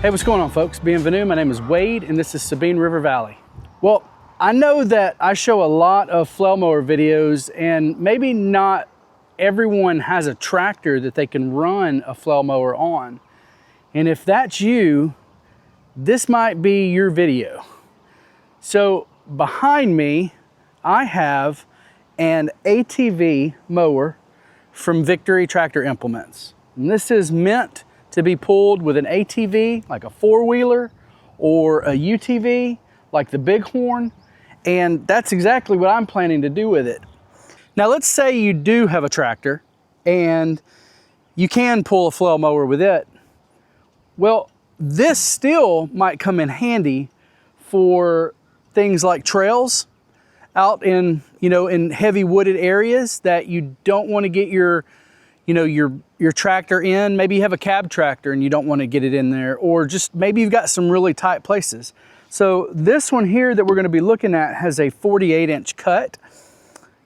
Hey, what's going on, folks? Bienvenue. My name is Wade, and this is Sabine River Valley. Well, I know that I show a lot of flail mower videos, and maybe not everyone has a tractor that they can run a flail mower on. And if that's you, this might be your video. So behind me, I have an ATV mower from Victory Tractor Implements. And this is meant to be pulled with an ATV, like a four-wheeler, or a UTV, like the Bighorn, and that's exactly what I'm planning to do with it. Now let's say you do have a tractor and you can pull a flail mower with it. Well, this still might come in handy for things like trails out in, in heavy wooded areas that you don't want to get your tractor in. Maybe you have a cab tractor and you don't want to get it in there, or just maybe you've got some really tight places. So this one here that we're going to be looking at has a 48-inch cut.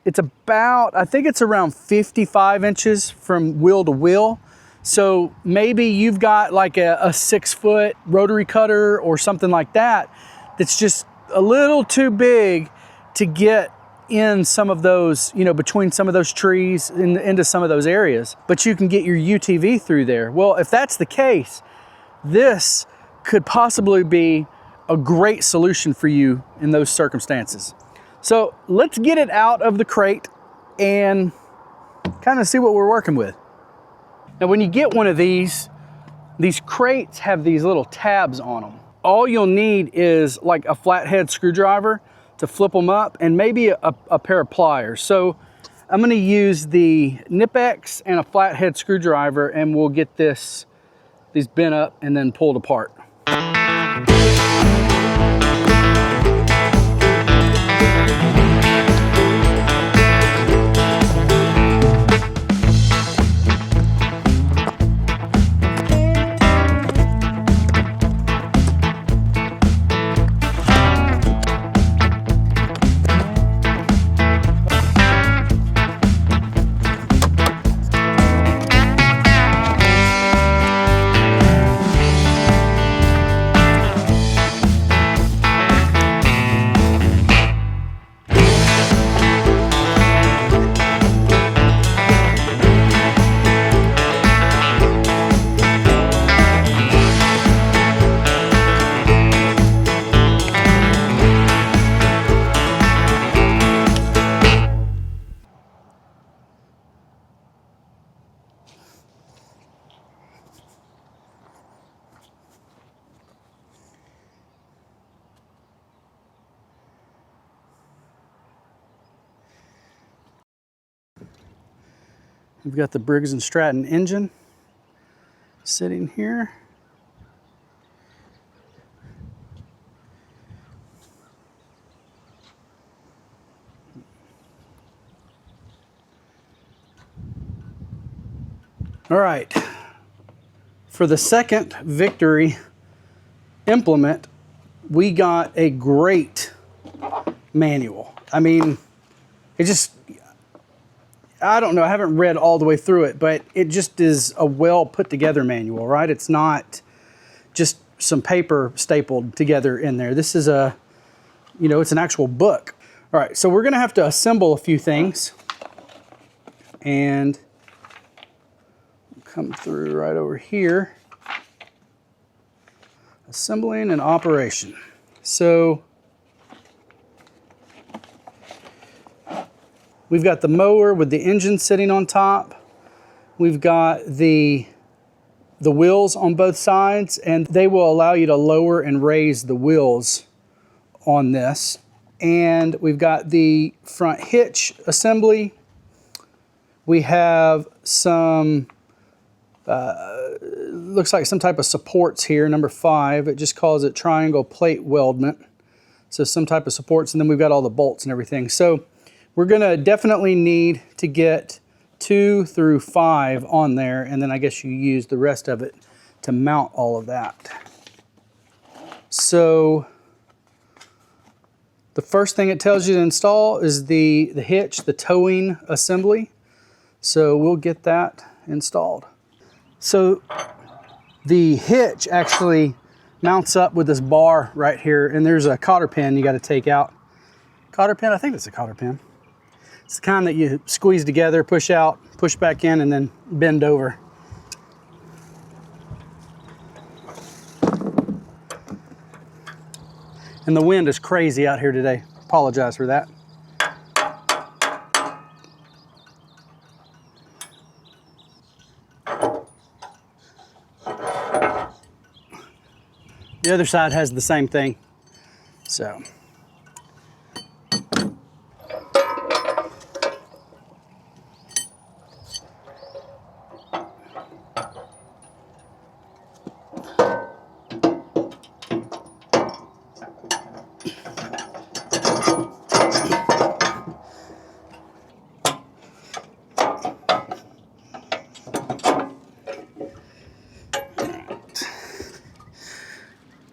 It's about, I think it's around 55 inches from wheel to wheel. So maybe you've got like a 6-foot rotary cutter or something like that that's just a little too big to get in some of those, between some of those trees into some of those areas, but you can get your UTV through there. Well, if that's the case, this could possibly be a great solution for you in those circumstances. So let's get it out of the crate and kind of see what we're working with. Now, when you get one of these crates have these little tabs on them. All you'll need is like a flathead screwdriver to flip them up, and maybe a pair of pliers. So I'm going to use the Nip-X and a flathead screwdriver, and we'll get these bent up and then pulled apart. We've got the Briggs & Stratton engine sitting here. All right, for the second Victory implement, we got a great manual. I mean, I don't know, I haven't read all the way through it, but it just is a well put together manual, right? It's not just some paper stapled together in there. This is it's an actual book. All right, so we're gonna have to assemble a few things, and come through right over here. Assembling and operation. So we've got the mower with the engine sitting on top. We've got the wheels on both sides, and they will allow you to lower and raise the wheels on this. And we've got the front hitch assembly. We have some, looks like some type of supports here, number 5. It just calls it triangle plate weldment. So some type of supports, and then we've got all the bolts and everything. So we're gonna definitely need to get 2 through 5 on there, and then I guess you use the rest of it to mount all of that. So the first thing it tells you to install is the hitch, the towing assembly. So we'll get that installed. So the hitch actually mounts up with this bar right here, and there's a cotter pin you got to take out. Cotter pin? I think it's a cotter pin. It's the kind that you squeeze together, push out, push back in, and then bend over. And the wind is crazy out here today. Apologize for that. The other side has the same thing. So.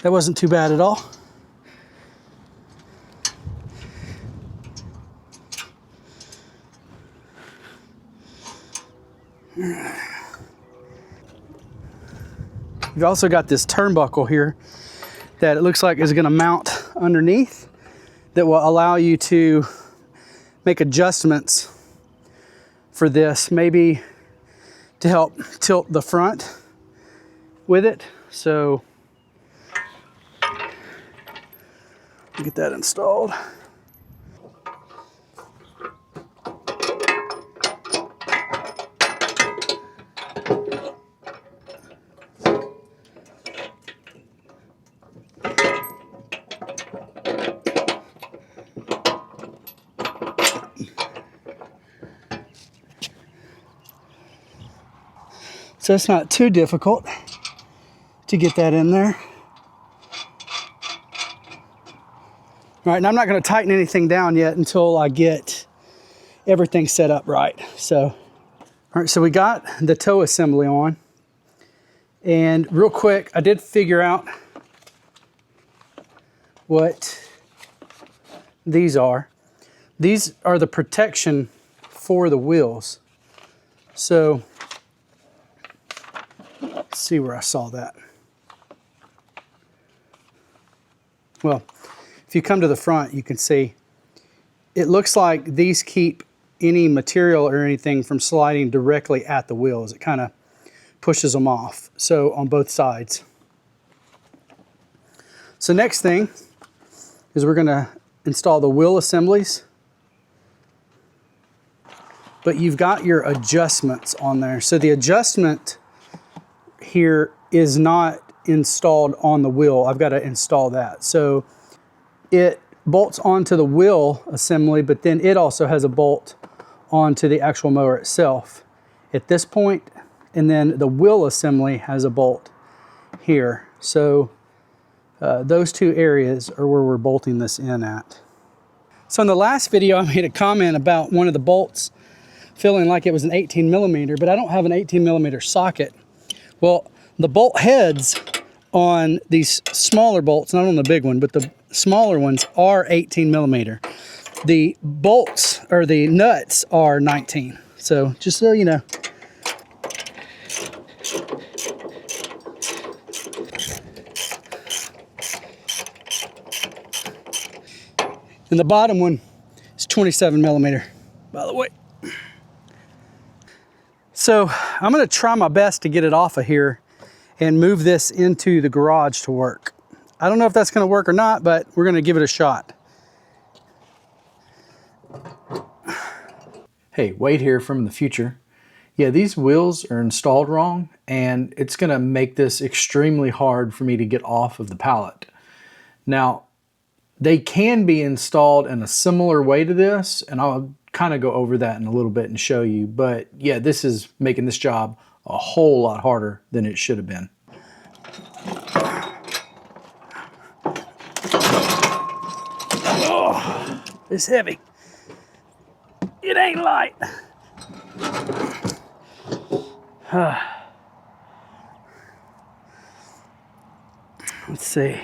That wasn't too bad at all. You've also got this turnbuckle here that it looks like is going to mount underneath that will allow you to make adjustments for this, maybe to help tilt the front with it. So get that installed. So it's not too difficult to get that in there. All right, and I'm not going to tighten anything down yet until I get everything set up right. So, all right, so we got the toe assembly on. And real quick, I did figure out what these are. These are the protection for the wheels. So, let's see where I saw that. Well, if you come to the front, you can see it looks like these keep any material or anything from sliding directly at the wheels. It kind of pushes them off. So on both sides. So next thing is we're going to install the wheel assemblies. But you've got your adjustments on there. So the adjustment here is not installed on the wheel. I've got to install that. So it bolts onto the wheel assembly, but then it also has a bolt onto the actual mower itself at this point, and then the wheel assembly has a bolt here. So those two areas are where we're bolting this in at. So in the last video, I made a comment about one of the bolts feeling like it was an 18mm, but I don't have an 18mm socket. Well, the bolt heads on these smaller bolts, not on the big one, but the smaller ones are 18mm. The bolts, or the nuts, are 19. So just so you know. And the bottom one is 27mm, by the way. So I'm gonna try my best to get it off of here and move this into the garage to work. I don't know if that's gonna work or not, but we're gonna give it a shot. Hey, Wade here from the future. Yeah, these wheels are installed wrong, and it's gonna make this extremely hard for me to get off of the pallet. Now, they can be installed in a similar way to this, and I'll kind of go over that in a little bit and show you, but yeah, this is making this job a whole lot harder than it should have been. Oh, it's heavy. It ain't light. Let's see.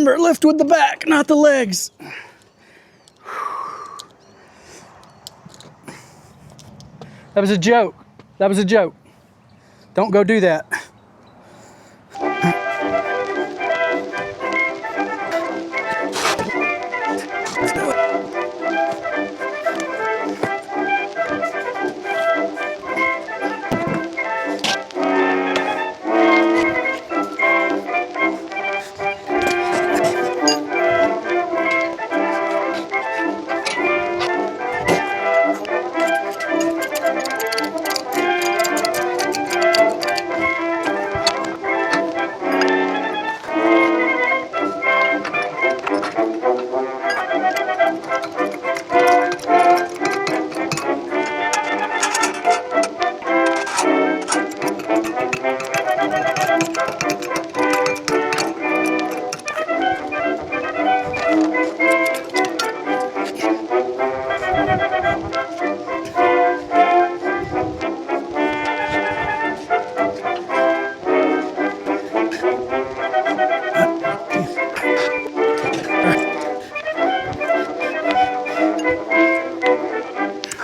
Remember, lift with the back, not the legs. That was a joke. That was a joke. Don't go do that. Let's do it.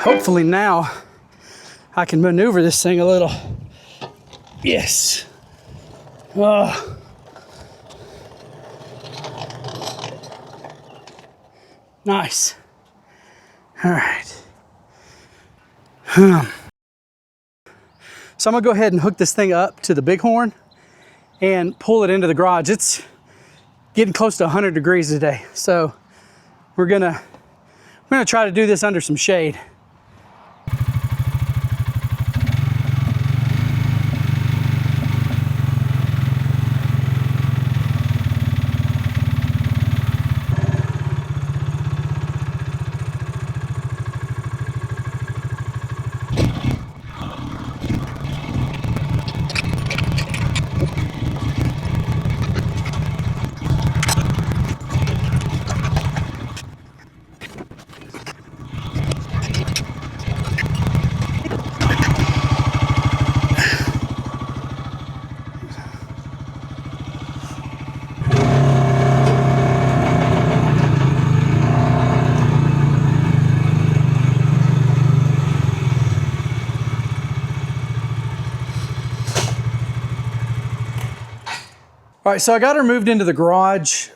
Hopefully now I can maneuver this thing a little. Yes. Oh. Nice. All right. So I'm gonna go ahead and hook this thing up to the bighorn and pull it into the garage. It's getting close to 100 degrees today. So we're gonna try to do this under some shade. All right, so I got her moved into the garage.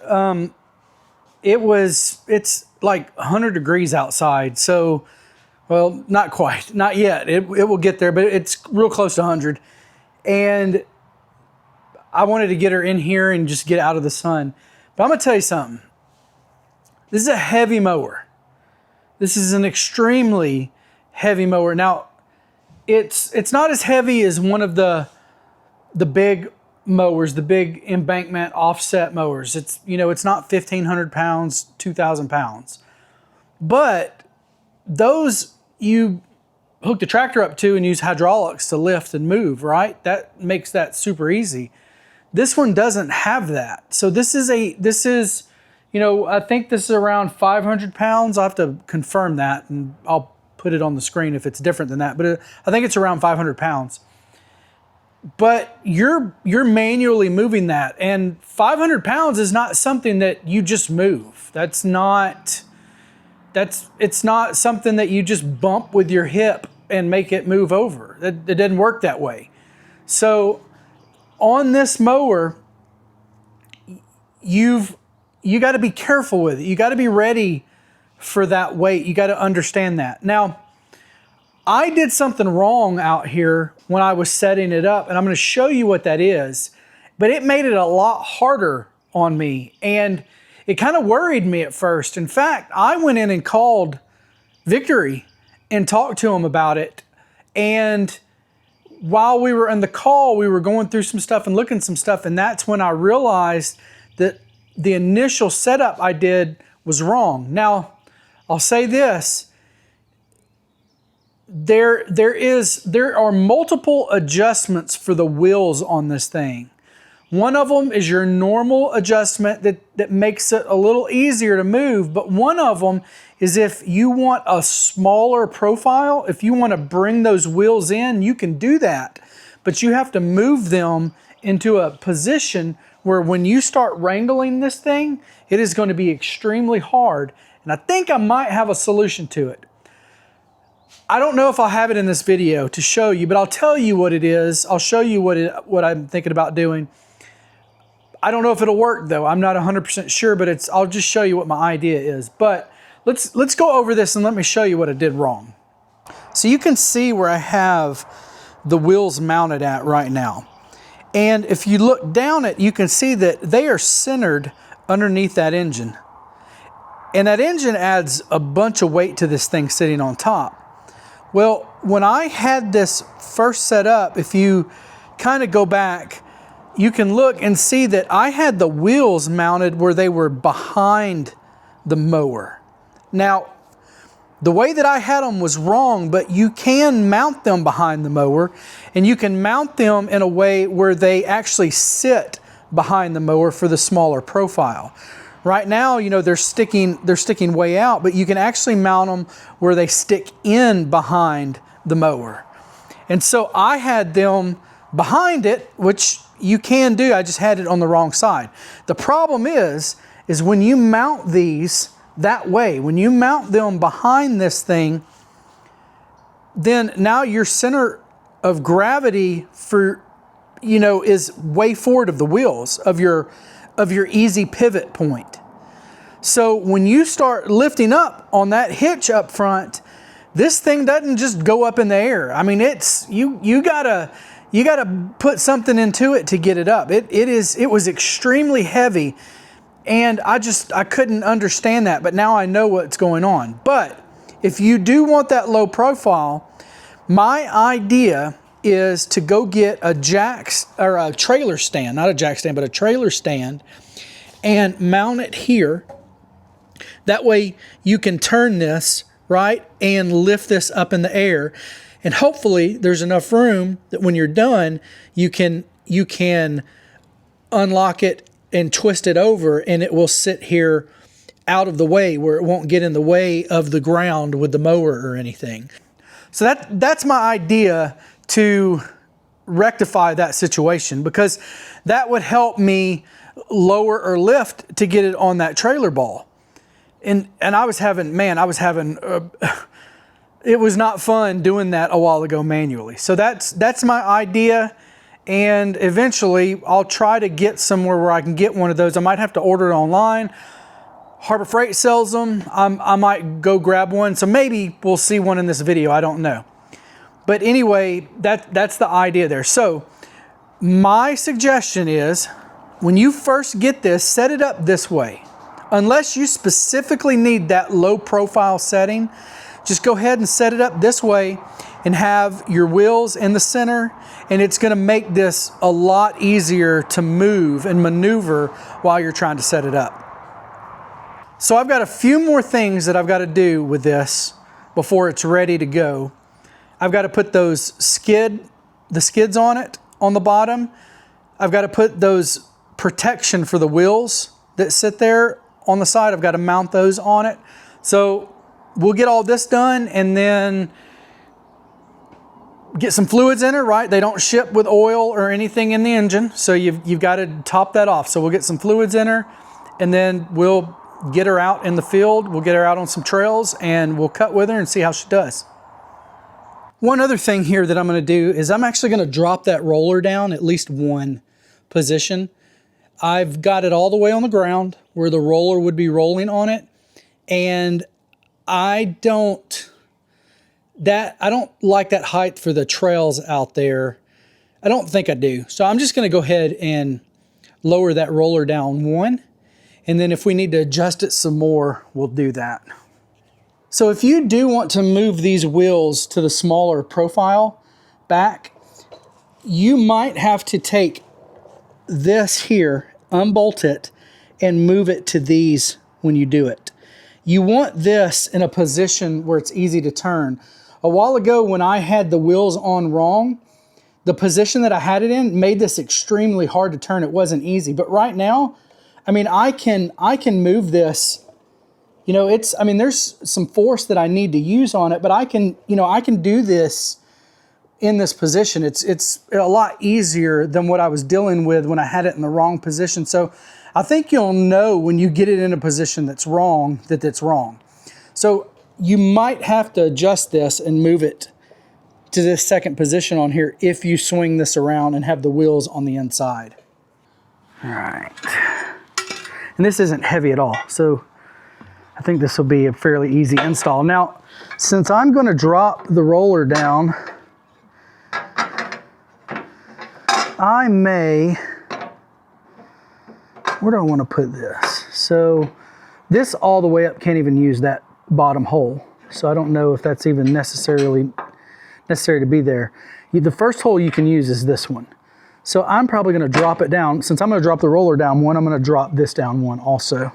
It's like 100 degrees outside. So, well, not quite, not yet. It will get there, but it's real close to 100. And I wanted to get her in here and just get out of the sun. But I'm gonna tell you something. This is a heavy mower. This is an extremely heavy mower. Now, it's not as heavy as one of the big mowers, the big embankment offset mowers. It's, you know, it's not 1,500 pounds, 2,000 pounds. But those you hook the tractor up to and use hydraulics to lift and move, right? That makes that super easy. This one doesn't have that. So this is, you know, I think this is around 500 pounds. I'll have to confirm that and I'll put it on the screen if it's different than that. But I think it's around 500 pounds. But you're manually moving that, and 500 pounds is not something that you just move. It's not something that you just bump with your hip and make it move over. It doesn't work that way. So on this mower, you got to be careful with it. You got to be ready for that weight. You got to understand that. Now, I did something wrong out here when I was setting it up, and I'm going to show you what that is, but it made it a lot harder on me, and it kind of worried me at first. In fact, I went in and called Victory and talked to them about it, and while we were in the call, we were going through some stuff and looking at some stuff, and that's when I realized that the initial setup I did was wrong. Now, I'll say this. There are multiple adjustments for the wheels on this thing. One of them is your normal adjustment that makes it a little easier to move, but one of them is if you want a smaller profile, if you want to bring those wheels in, you can do that, but you have to move them into a position where when you start wrangling this thing, it is going to be extremely hard. And I think I might have a solution to it. I don't know if I'll have it in this video to show you, but I'll tell you what it is. I'll show you what I'm thinking about doing. I don't know if it'll work though. I'm not 100% sure, but I'll just show you what my idea is. But let's go over this and let me show you what I did wrong. So you can see where I have the wheels mounted at right now. And if you look down it, you can see that they are centered underneath that engine. And that engine adds a bunch of weight to this thing sitting on top. Well, when I had this first set up, if you kind of go back, you can look and see that I had the wheels mounted where they were behind the mower. Now, the way that I had them was wrong, but you can mount them behind the mower, and you can mount them in a way where they actually sit behind the mower for the smaller profile. Right now, you know, they're sticking way out, but you can actually mount them where they stick in behind the mower. And so I had them behind it, which you can do. I just had it on the wrong side. The problem is when you mount these that way, when you mount them behind this thing, then now your center of gravity is way forward of the wheels of your easy pivot point. So when you start lifting up on that hitch up front, this thing doesn't just go up in the air. I mean, you gotta put something into it to get it up. It was extremely heavy. And I couldn't understand that, but now I know what's going on. But if you do want that low profile, my idea is to go get a trailer stand, not a jack stand, but a trailer stand, and mount it here. That way you can turn this, right, and lift this up in the air. And hopefully there's enough room that when you're done, you can unlock it and twist it over, and it will sit here out of the way where it won't get in the way of the ground with the mower or anything. So that's my idea to rectify that situation, because that would help me lower or lift to get it on that trailer ball. And I was having, it was not fun doing that a while ago manually. So that's my idea. And eventually I'll try to get somewhere where I can get one of those. I might have to order it online. Harbor Freight sells them. I might go grab one. So maybe we'll see one in this video. I don't know. But anyway, that's the idea there. So my suggestion is when you first get this, set it up this way. Unless you specifically need that low profile setting, just go ahead and set it up this way and have your wheels in the center, and it's going to make this a lot easier to move and maneuver while you're trying to set it up. So I've got a few more things that I've got to do with this before it's ready to go. I've got to put the skids on it on the bottom. I've got to put those protection for the wheels that sit there on the side. I've got to mount those on it. So we'll get all this done and then get some fluids in it, right? They don't ship with oil or anything in the engine, so you've got to top that off. So we'll get some fluids in her, and then we'll get her out in the field. We'll get her out on some trails, and we'll cut with her and see how she does. One other thing here that I'm going to do is I'm actually going to drop that roller down at least one position. I've got it all the way on the ground where the roller would be rolling on it, and I don't like that height for the trails out there. I don't think I do. So I'm just going to go ahead and lower that roller down one. And then if we need to adjust it some more, we'll do that. So if you do want to move these wheels to the smaller profile back, you might have to take this here, unbolt it, and move it to these when you do it. You want this in a position where it's easy to turn. A while ago when I had the wheels on wrong, the position that I had it in made this extremely hard to turn. It wasn't easy. But right now, I mean, I can move this. You know, there's some force that I need to use on it, but I can do this in this position. It's a lot easier than what I was dealing with when I had it in the wrong position. So I think you'll know when you get it in a position that's wrong, that it's wrong. So you might have to adjust this and move it to this second position on here if you swing this around and have the wheels on the inside. All right. And this isn't heavy at all, so I think this will be a fairly easy install. Now, since I'm going to drop the roller down, I may, where do I want to put this? So this all the way up can't even use that bottom hole. So I don't know if that's even necessary to be there. The first hole you can use is this one. So I'm probably going to drop it down. Since I'm going to drop the roller down one, I'm going to drop this down one also.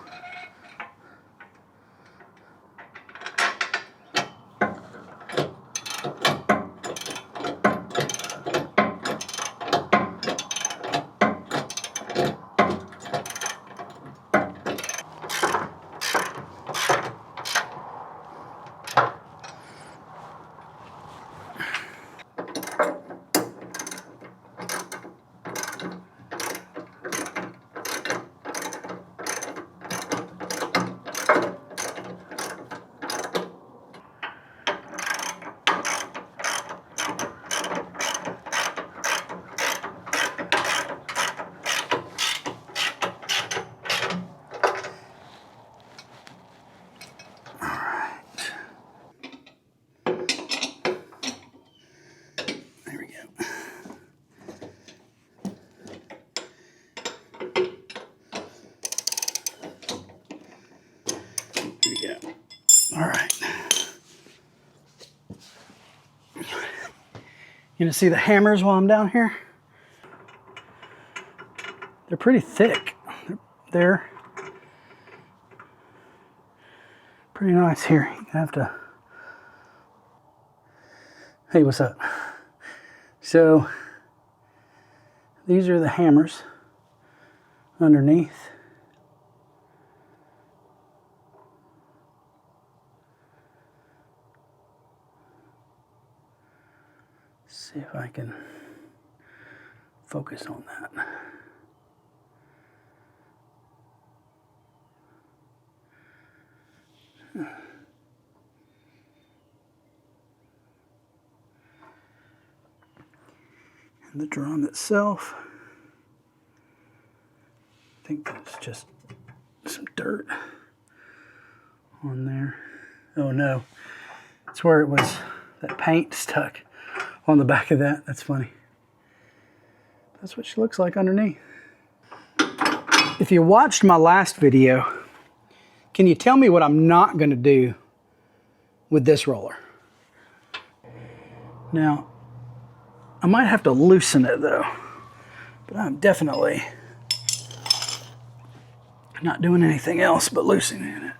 All right. You gonna see the hammers while I'm down here? They're pretty thick. They're pretty nice here. You have to. Hey, what's up? So these are the hammers underneath. See if I can focus on that. And the drum itself, I think that's just some dirt on there. Oh no, it's where it was, that paint stuck on the back of that. That's funny. That's what she looks like underneath. If you watched my last video, can you tell me what I'm not going to do with this roller? Now, I might have to loosen it though, but I'm definitely not doing anything else but loosening it.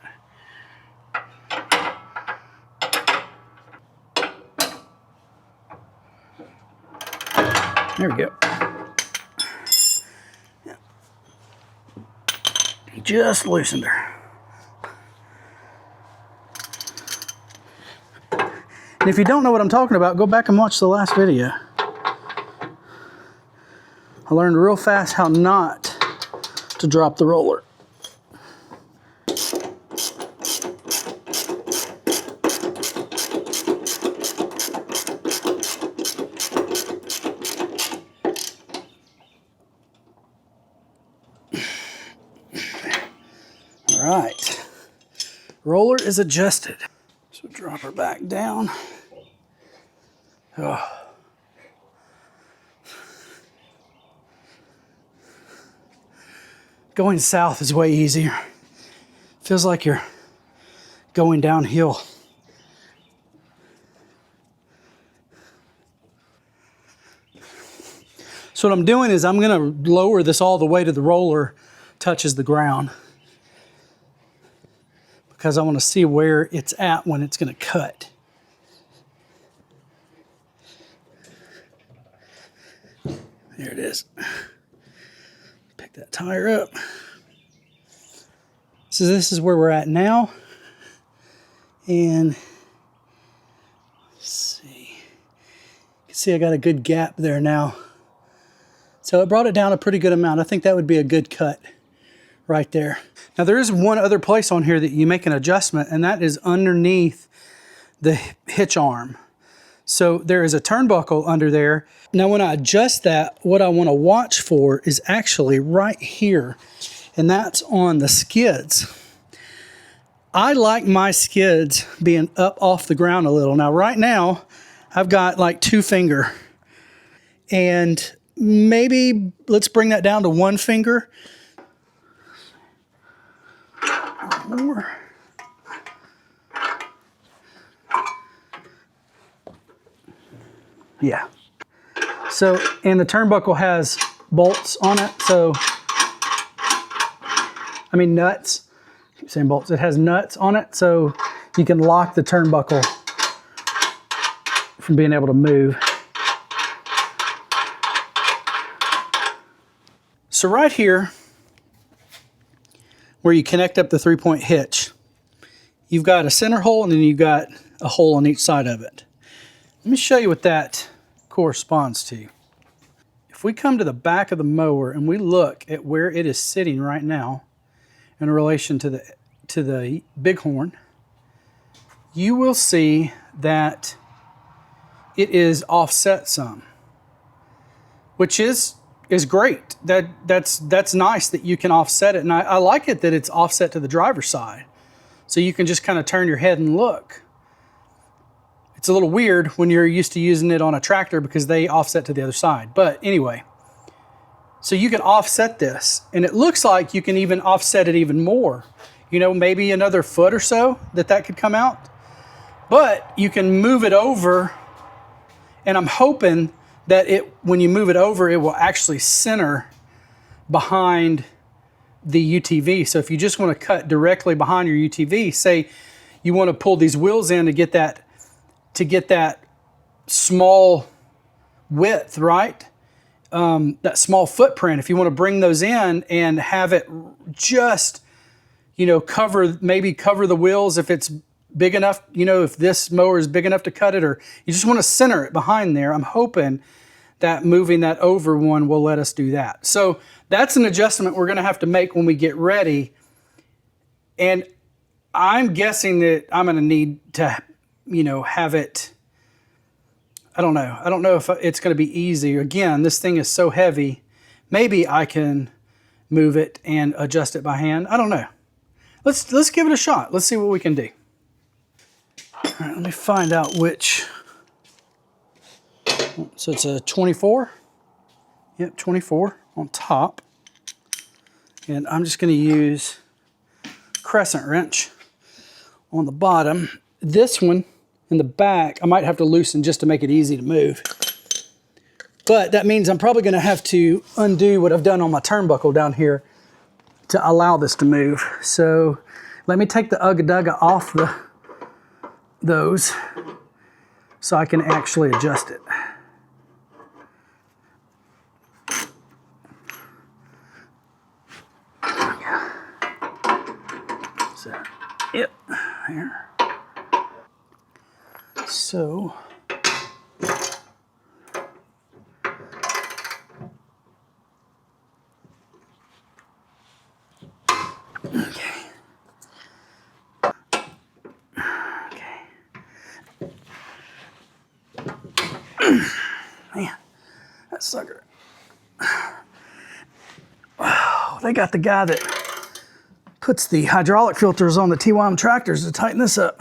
There we go. Just loosened her. And if you don't know what I'm talking about, go back and watch the last video. I learned real fast how not to drop the roller. All right, roller is adjusted. So drop her back down. Oh. Going south is way easier. Feels like you're going downhill. So what I'm doing is I'm gonna lower this all the way to the roller touches the ground, because I want to see where it's at when it's going to cut. There it is. Pick that tire up. So this is where we're at now. And let's see. You can See, I got a good gap there now. So it brought it down a pretty good amount. I think that would be a good cut right there. Now there is one other place on here that you make an adjustment, and that is underneath the hitch arm. So there is a turnbuckle under there. Now when I adjust that, what I want to watch for is actually right here, and that's on the skids. I like my skids being up off the ground a little. Now right now, I've got like 2 finger, and maybe let's bring that down to 1 finger. More. Yeah. So, and the turnbuckle has bolts on it. So, I mean nuts. I keep saying bolts. It has nuts on it, so you can lock the turnbuckle from being able to move. So right here, where you connect up the 3-point hitch, you've got a center hole and then you've got a hole on each side of it. Let me show you what that corresponds to. If we come to the back of the mower and we look at where it is sitting right now in relation to the bighorn, you will see that it is offset some, which is great. That's nice that you can offset it. And I like it that it's offset to the driver's side. So you can just kind of turn your head and look. It's a little weird when you're used to using it on a tractor because they offset to the other side. But anyway, so you can offset this, and it looks like you can even offset it even more. You know, maybe another foot or so that could come out. But you can move it over, and I'm hoping that when you move it over, it will actually center behind the UTV. So if you just want to cut directly behind your UTV, say you want to pull these wheels in to get that small width, right? That small footprint, if you want to bring those in and have it just, you know, maybe cover the wheels if it's big enough, you know, if this mower is big enough to cut it, or you just want to center it behind there. I'm hoping that moving that over one will let us do that. So that's an adjustment we're going to have to make when we get ready. And I'm guessing that I'm going to need to, you know, have it, I don't know. I don't know if it's going to be easy. Again, this thing is so heavy. Maybe I can move it and adjust it by hand. I don't know. Let's give it a shot. Let's see what we can do. All right, let me find out which. So it's a 24. Yep, 24 on top. And I'm just going to use crescent wrench on the bottom. This one in the back, I might have to loosen just to make it easy to move. But that means I'm probably going to have to undo what I've done on my turnbuckle down here to allow this to move. So let me take the ugga-dugga off those so I can actually adjust it. So, yep, there. So, okay. Man, that sucker. Oh, they got the guy that puts the hydraulic filters on the TYM tractors to tighten this up.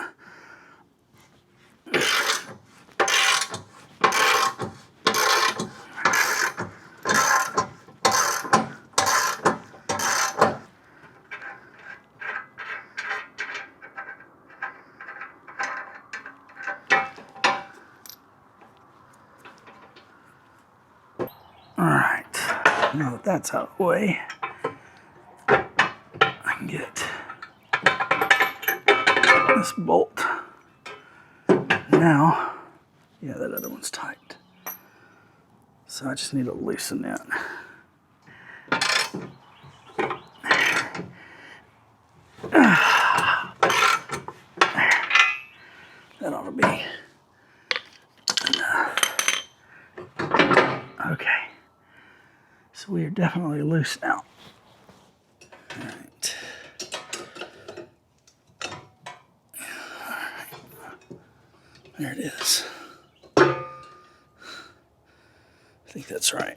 All right, now that that's out of the way, I can get this bolt. Now, yeah, that other one's tight. So I just need to loosen that. That ought to be enough. So we are definitely loose now. All right. There it is. I think that's right.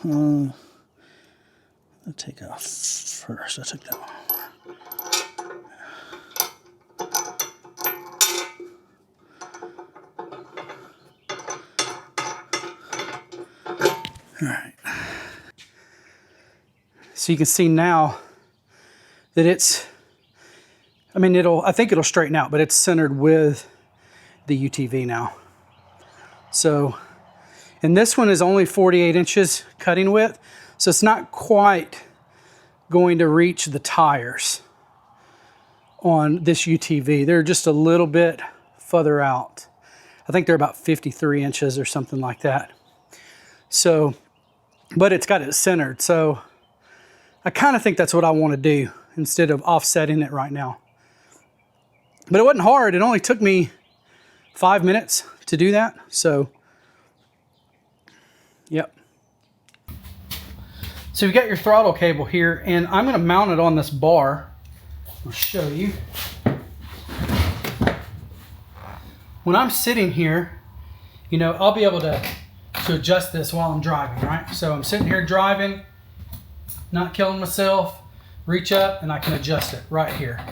I'll take off first. I took that one. All right. So you can see now that it's, I mean, I think it'll straighten out, but it's centered with the UTV now. So, and this one is only 48 inches cutting width, so it's not quite going to reach the tires on this UTV. They're just a little bit further out. I think they're about 53 inches or something like that. So, but it's got it centered. So I kind of think that's what I want to do instead of offsetting it right now. But it wasn't hard. It only took me 5 minutes to do that. So, yep. So you've got your throttle cable here, and I'm going to mount it on this bar. I'll show you. When I'm sitting here, you know, I'll be able to adjust this while I'm driving, right? So I'm sitting here driving, not killing myself, reach up, and I can adjust it right here.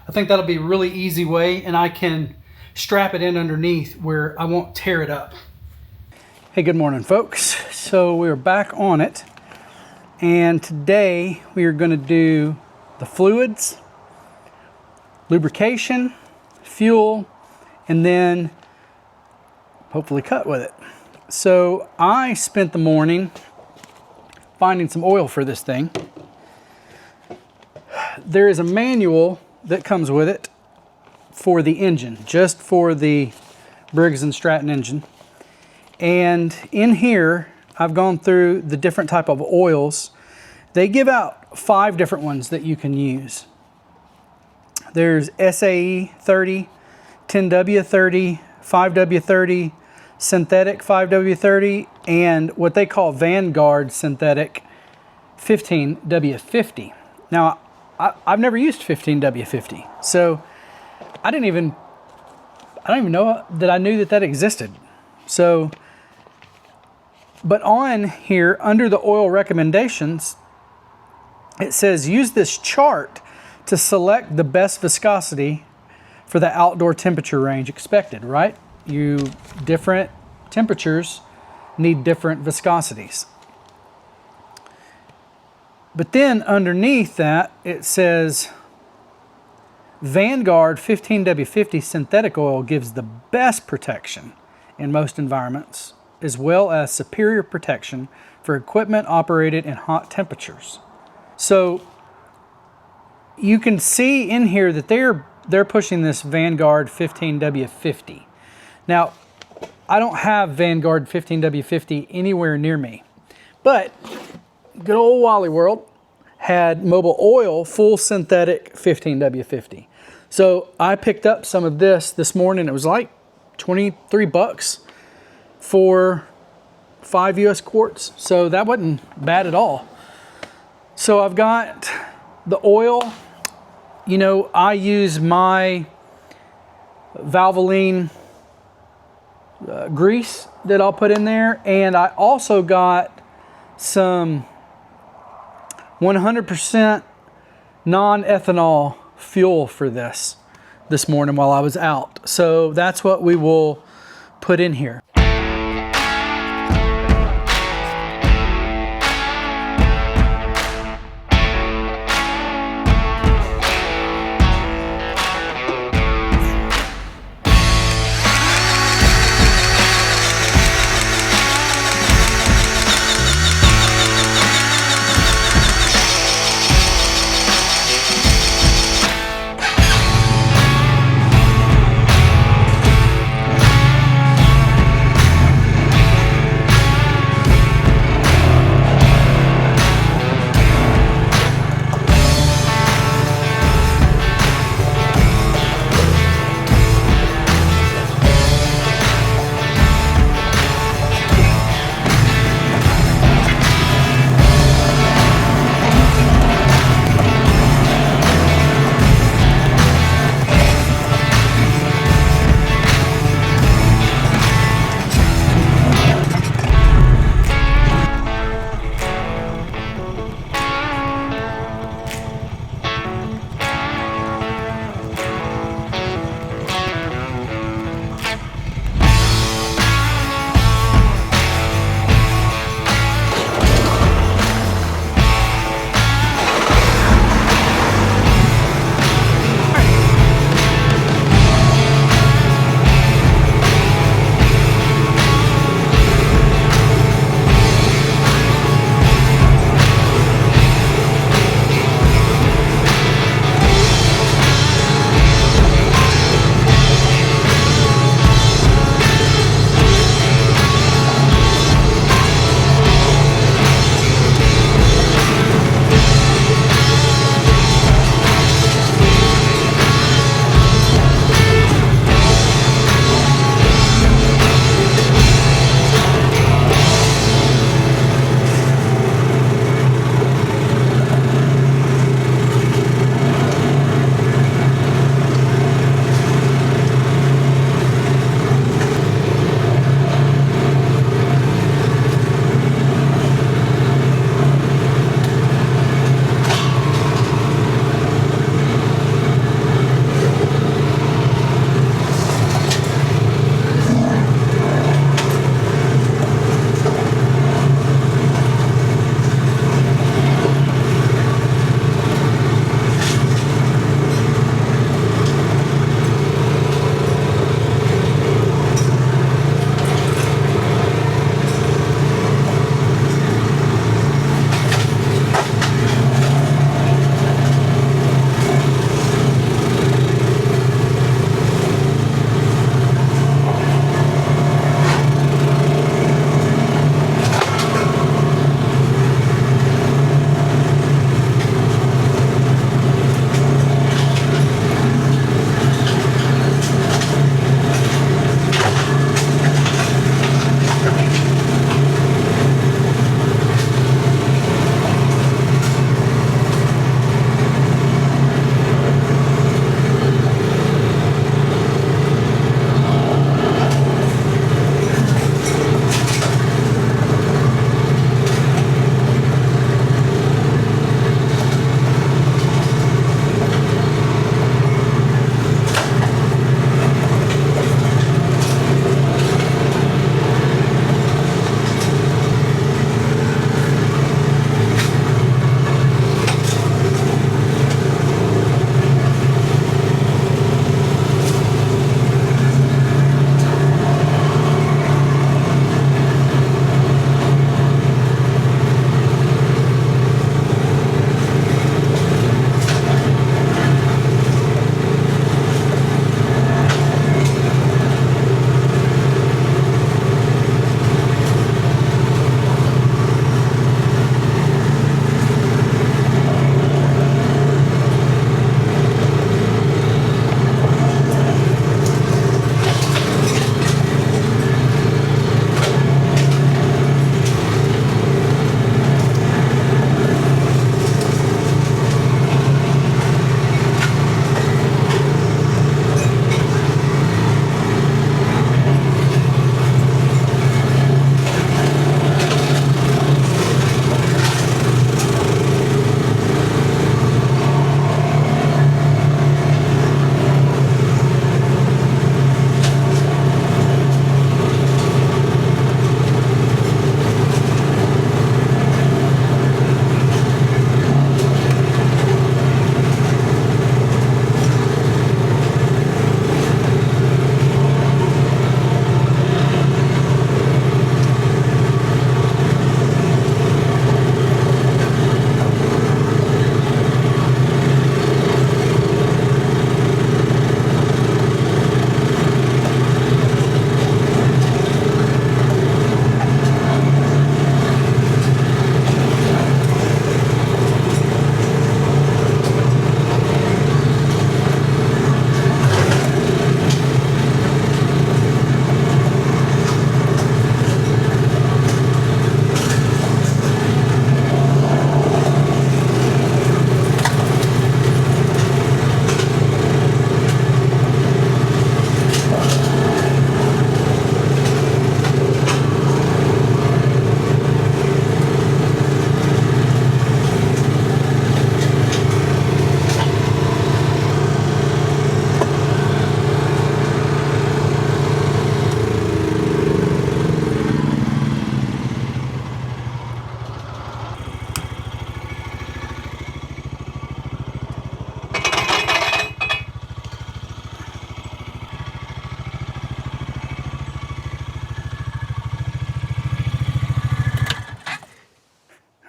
I think that'll be a really easy way, and I can strap it in underneath where I won't tear it up. Hey, good morning, folks. So we're back on it, and today we are going to do the fluids, lubrication, fuel, and then hopefully cut with it. So I spent the morning finding some oil for this thing. There is a manual that comes with it for the engine, just for the Briggs & Stratton engine. And in here, I've gone through the different type of oils. They give out 5 different ones that you can use. There's SAE 30, 10W30, 5W30, synthetic 5W30, and what they call Vanguard synthetic 15W50. Now, I've never used 15W50, so I don't even know that I knew that existed. So, but on here, under the oil recommendations, it says use this chart to select the best viscosity for the outdoor temperature range expected, right? Different temperatures need different viscosities. But then underneath that, it says Vanguard 15W50 synthetic oil gives the best protection in most environments, as well as superior protection for equipment operated in hot temperatures. So you can see in here that they're pushing this Vanguard 15W50. Now, I don't have Vanguard 15W50 anywhere near me, but good old Wally World had Mobile Oil full synthetic 15W50. So I picked up some of this morning. It was like 23 bucks for 5 US quarts. So that wasn't bad at all. So I've got the oil. You know, I use my Valvoline grease that I'll put in there, and I also got some 100% non-ethanol fuel for this morning while I was out. So that's what we will put in here.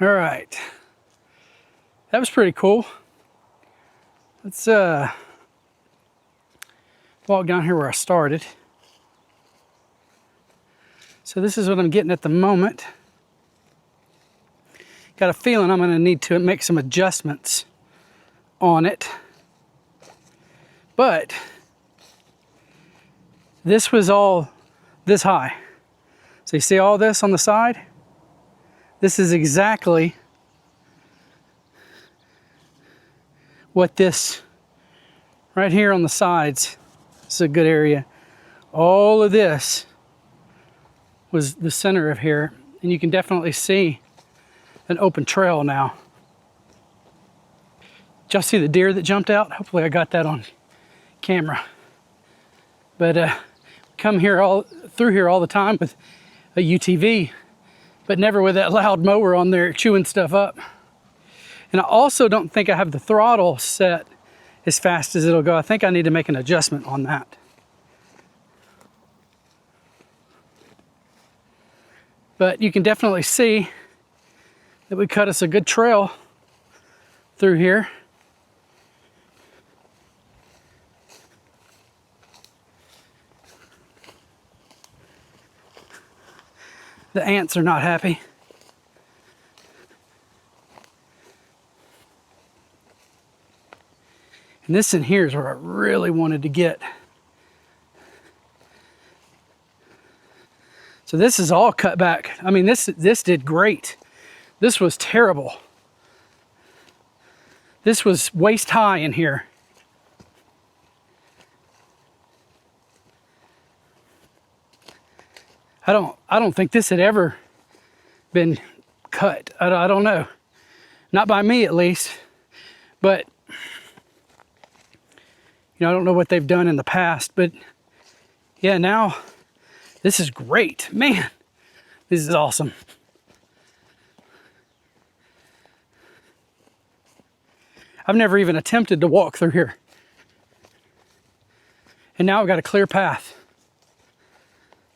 All right. That was pretty cool. Let's walk down here where I started. So this is what I'm getting at the moment. Got a feeling I'm going to need to make some adjustments on it. But this was all this high. So you see all this on the side? This is exactly what this right here on the sides, this is a good area. All of this was the center of here, and you can definitely see an open trail now. Did y'all see the deer that jumped out? Hopefully I got that on camera. But come here through here all the time with a UTV, but never with that loud mower on there chewing stuff up. And I also don't think I have the throttle set as fast as it'll go. I think I need to make an adjustment on that. But you can definitely see that we cut us a good trail through here. The ants are not happy. And this in here is where I really wanted to get. So this is all cut back. I mean, this did great. This was terrible. This was waist high in here. I don't think this had ever been cut. I don't know. Not by me, at least. But you know, I don't know what they've done in the past, but yeah, now this is great. Man, this is awesome. I've never even attempted to walk through here. And now I've got a clear path.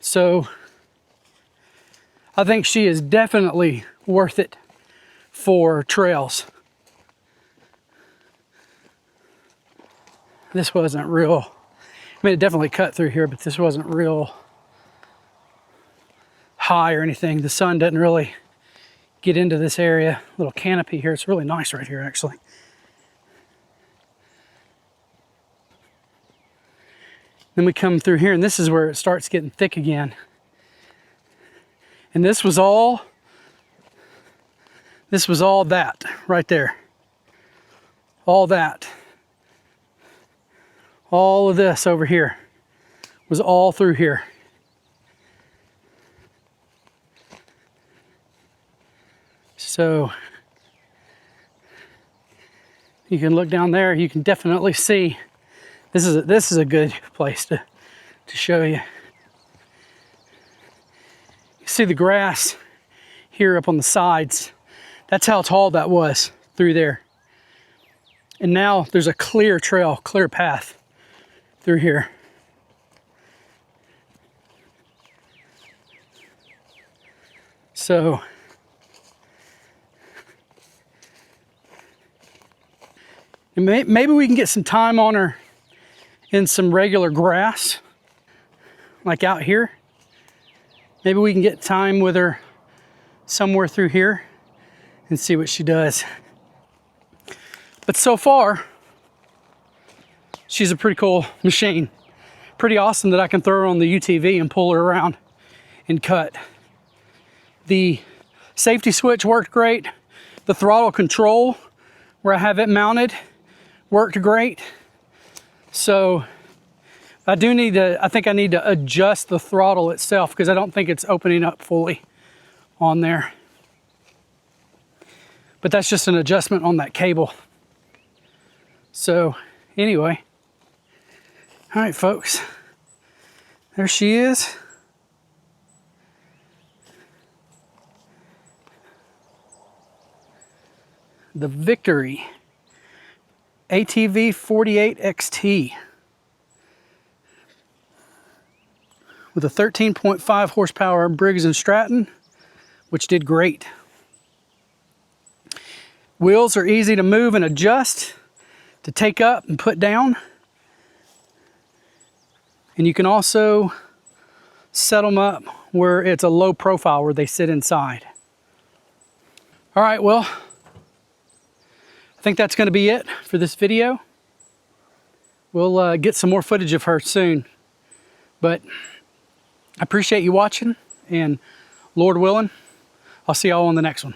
So I think she is definitely worth it for trails. This wasn't real. I mean, it definitely cut through here, but this wasn't real high or anything. The sun doesn't really get into this area. Little canopy here. It's really nice right here, actually. Then we come through here, and this is where it starts getting thick again. And this was all that right there. All that. All of this over here was all through here. So you can look down there, you can definitely see this is a good place to show you. You see the grass here up on the sides. That's how tall that was through there. And now there's a clear trail, clear path through here. So maybe we can get some time on her in some regular grass, like out here. Maybe we can get time with her somewhere through here and see what she does. But so far, she's a pretty cool machine. Pretty awesome that I can throw her on the UTV and pull her around and cut. The safety switch worked great. The throttle control, where I have it mounted, worked great. So I think I need to adjust the throttle itself because I don't think it's opening up fully on there. But that's just an adjustment on that cable. So anyway, all right, folks, there she is. The Victory ATV-48XT with a 13.5 horsepower Briggs & Stratton, which did great. Wheels are easy to move and adjust, to take up and put down. And you can also set them up where it's a low profile where they sit inside. All right, well, I think that's going to be it for this video. We'll get some more footage of her soon. But I appreciate you watching, and Lord willing, I'll see y'all on the next one.